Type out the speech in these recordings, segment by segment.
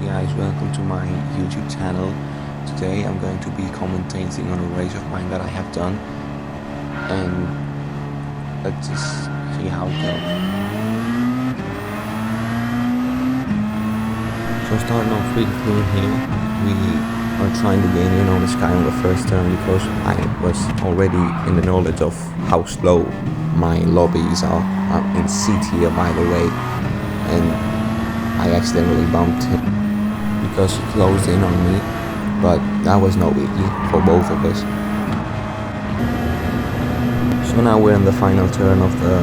guys, welcome to my YouTube channel. Today I'm going to be commentating on a race of mine that I have done, and let's just see how it goes. So starting off really clean here, we are trying to gain in on this guy on the first turn because I was already in the knowledge of how slow my lobbies are. I'm in C tier, by the way, and I accidentally bumped him because he closed in on me, but that was no biggie for both of us. So now we're in the final turn of the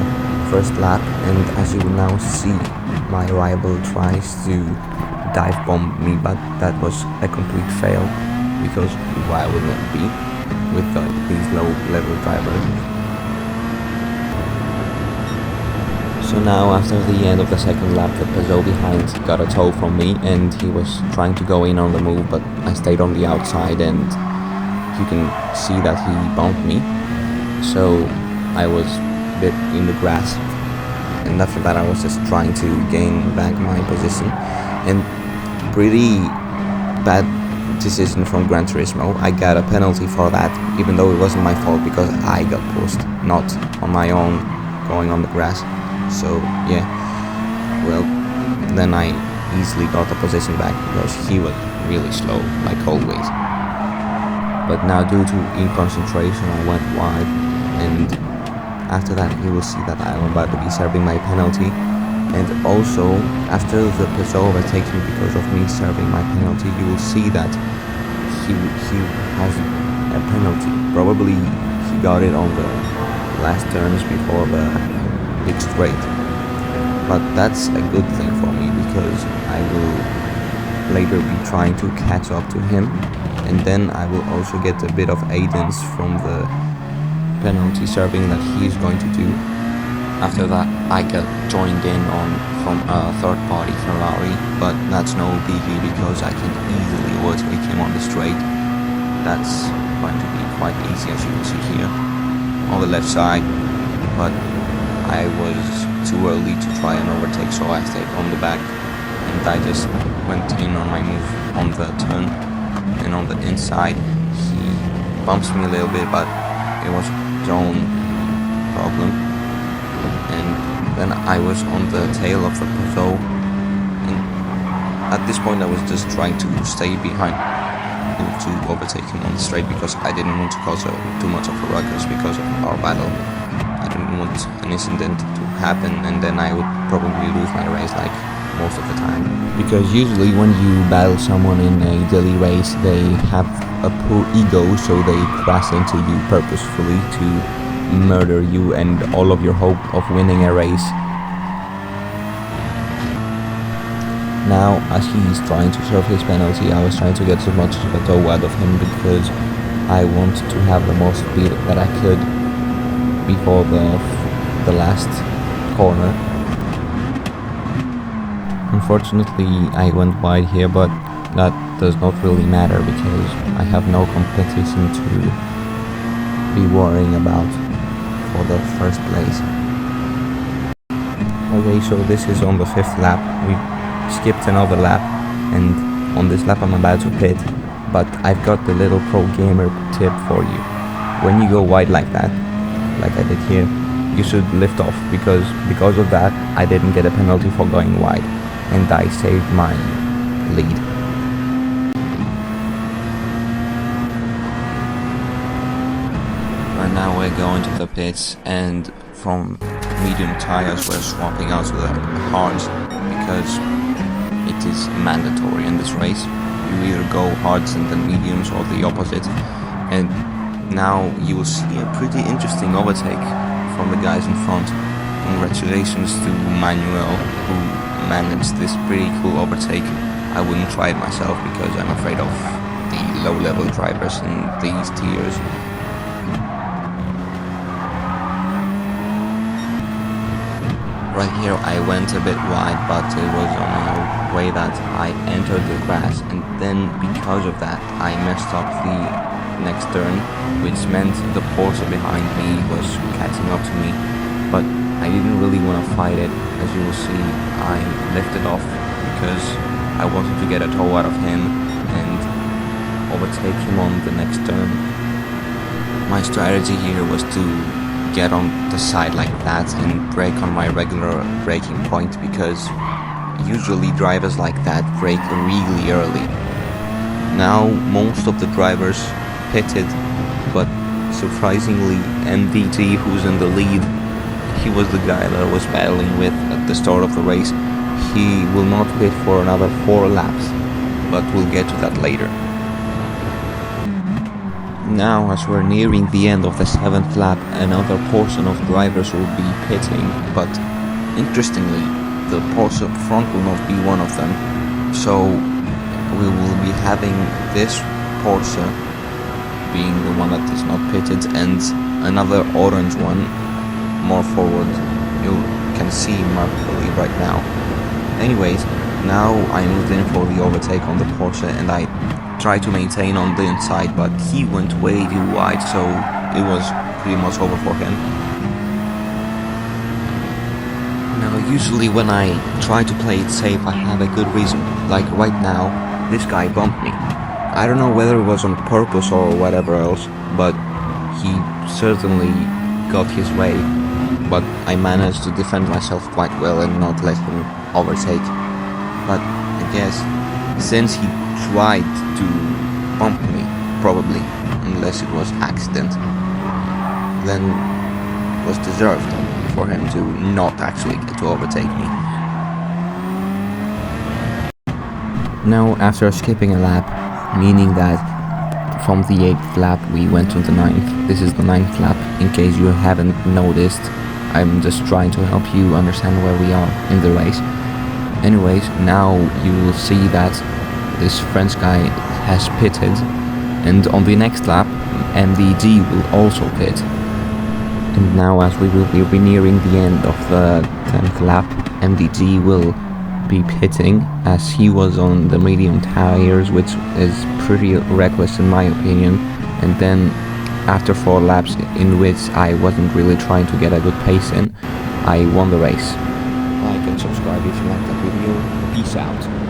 first lap, and as you will now see, my rival tries to dive bomb me, but that was a complete fail because why wouldn't it be with these low level drivers? So now after the end of the second lap, the Peugeot behind got a tow from me and he was trying to go in on the move, but I stayed on the outside and you can see that he bumped me. So I was a bit in the grass, and after that I was just trying to gain back my position, and pretty bad decision from Gran Turismo. I got a penalty for that, even though it wasn't my fault because I got pushed, not on my own going on the grass. So yeah, well, then I easily got the position back because he was really slow, like always. But now due to inconcentration I went wide, and after that you will see that I'm about to be serving my penalty. And also after the Peugeot overtakes me because of me serving my penalty, you will see that he has a penalty. Probably he got it on the last turns before the big straight, but that's a good thing for me because I will later be trying to catch up to him, and then I will also get a bit of aidance from the penalty serving that he's going to do. After that I got joined in from a third party Ferrari, but that's no biggie because I can easily overtake him on the straight. That's going to be quite easy, as you can see here on the left side, but I was too early to try and overtake, so I stayed on the back and I just went in on my move on the turn, and on the inside he bumps me a little bit, but it was his own problem. And then I was on the tail of the Peugeot, and at this point I was just trying to stay behind to overtake him on the straight because I didn't want to cause too much of a ruckus because of our battle. I didn't want an incident to happen and then I would probably lose my race like most of the time. Because usually when you battle someone in a daily race, they have a poor ego, so they crash into you purposefully to murder you and all of your hope of winning a race. Now, as he's trying to serve his penalty, I was trying to get as much of a tow out of him because I want to have the most speed that I could before the last corner. Unfortunately I went wide here, but that does not really matter because I have no competition to be worrying about for the first place. Okay, so this is on the 5th lap. We skipped another lap, and on this lap I'm about to pit, but I've got the little pro gamer tip for you. When you go wide like that, like I did here, you should lift off because of that I didn't get a penalty for going wide, and I saved my lead. Right now we're going to the pits, and from medium tires we're swapping out to the hards because it is mandatory in this race. You either go hards and then mediums or the opposite. And now you will see a pretty interesting overtake from the guys in front. Congratulations to Manuel who managed this pretty cool overtake. I wouldn't try it myself because I'm afraid of the low level drivers in these tiers. Right here I went a bit wide, but it was on a way that I entered the grass, and then because of that I messed up the next turn, which meant the Porsche behind me was catching up to me, but I didn't really want to fight it. As you will see, I lifted off because I wanted to get a toe out of him and overtake him on the next turn. My strategy here was to get on the side like that and brake on my regular braking point, because usually drivers like that brake really early. Now most of the drivers pitted, but surprisingly MDT, who's in the lead, he was the guy that I was battling with at the start of the race. He will not pit for another 4 laps, but we'll get to that later. Now, as we're nearing the end of the 7th lap, another portion of drivers will be pitting, but interestingly, the Porsche front will not be one of them. So we will be having this Porsche being the one that is not pitted, and another orange one more forward. You can see markedly right now. Anyways, now I moved in for the overtake on the Porsche, and I tried to maintain on the inside, but he went way too wide, so it was pretty much over for him. Now, usually when I try to play it safe, I have a good reason. Like right now, this guy bumped me. I don't know whether it was on purpose or whatever else, but he certainly got his way. But I managed to defend myself quite well and not let him overtake. But I guess since he tried to bump me, probably, unless it was accident, then it was deserved for him to not actually get to overtake me. Now, after skipping a lap, meaning that from the 8th lap we went to the 9th, this is the 9th lap, in case you haven't noticed. I'm just trying to help you understand where we are in the race. Anyways, now you will see that this French guy has pitted, and on the next lap MDD will also pit. And now, as we will be nearing the end of the 10th lap, MDD will be pitting, as he was on the medium tires, which is pretty reckless in my opinion. And then after 4 laps in which I wasn't really trying to get a good pace in, I won the race. Like and subscribe if you like that video. Peace out.